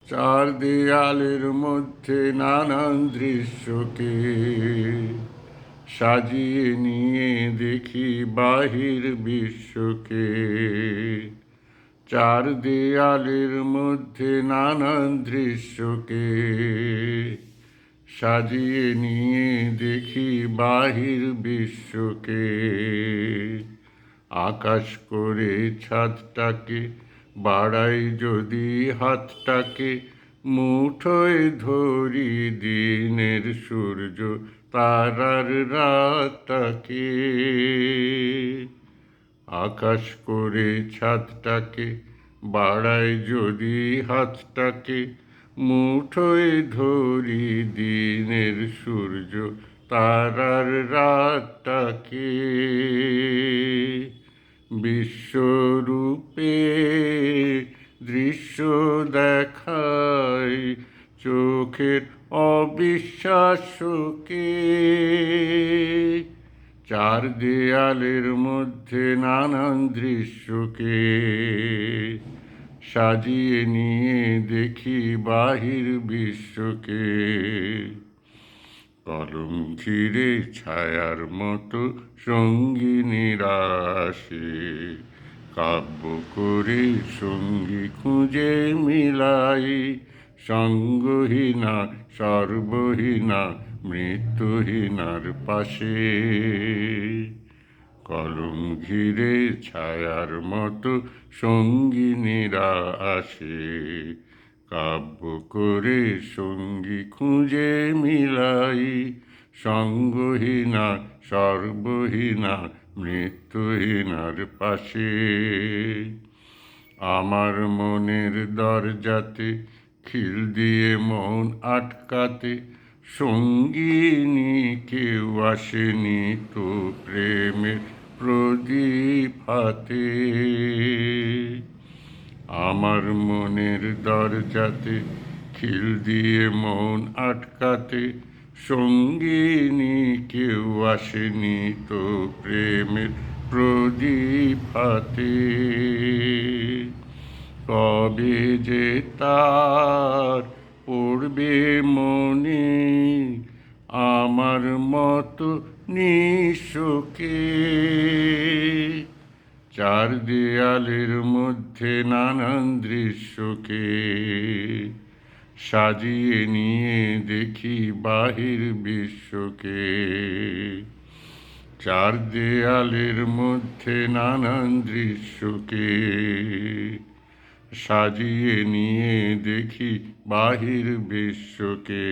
চার দেয়ালের মধ্যে নানান দৃশ্যকে সাজিয়ে নিয়ে দেখি বাহির বিশ্বকে। চার দেয়ালের মধ্যে নানান দৃশ্যকে সাজিয়ে নিয়ে দেখি বাহির বিশ্বকে। আকাশ করে ছাদটাকে বাড়াই যদি হাতটাকে, মুঠোয় ধরি দিনের সূর্য তারার রাতটাকে। আকাশ করে ছাদটাকে বাড়াই যদি হাতটাকে, মুঠোয় ধরি দিনের সূর্য তারার রাতটাকে। বিশ্বরূপে দৃশ্য দেখায় চোখের অবিশ্বাসকে। চার দেয়ালের মধ্যে নানান দৃশ্যকে সাজিয়ে নিয়ে দেখি বাহির বিশ্বকে। কলম ঘিরে ছায়ার মতো সঙ্গিনীরা আসে, কাব্য করে সঙ্গী খুঁজে মিলাই। সঙ্গহীনা সর্বহীনা মৃত্যুহীনার পাশে। কলম ঘিরে ছায়ার মতো সঙ্গিনীরা আসে, কাব্য করে সঙ্গী খুঁজে মিলাই। সঙ্গহীনা সর্বহীনা মৃত্যুহীনার পাশে। আমার মনের দরজাতে খিল দিয়ে মন আটকাতে, সঙ্গিনী কেউ আসেনি তো প্রেমের প্রদীপ হাতে। আমার মনের দরজাতে খিল দিয়ে মন আটকাতে, সঙ্গিনী কেউ আসেনি তো প্রেমের প্রদীপ হাতে। কবে যে তার পড়বে মনে আমার মতো নিঃশোকে। চার দেয়ালের মধ্যে নানান দৃশ্যকে সাজিয়ে নিয়ে দেখি বাহির বিশ্বকে। চার দেয়ালের মধ্যে নানান দৃশ্যকে সাজিয়ে নিয়ে দেখি বাহির বিশ্বকে।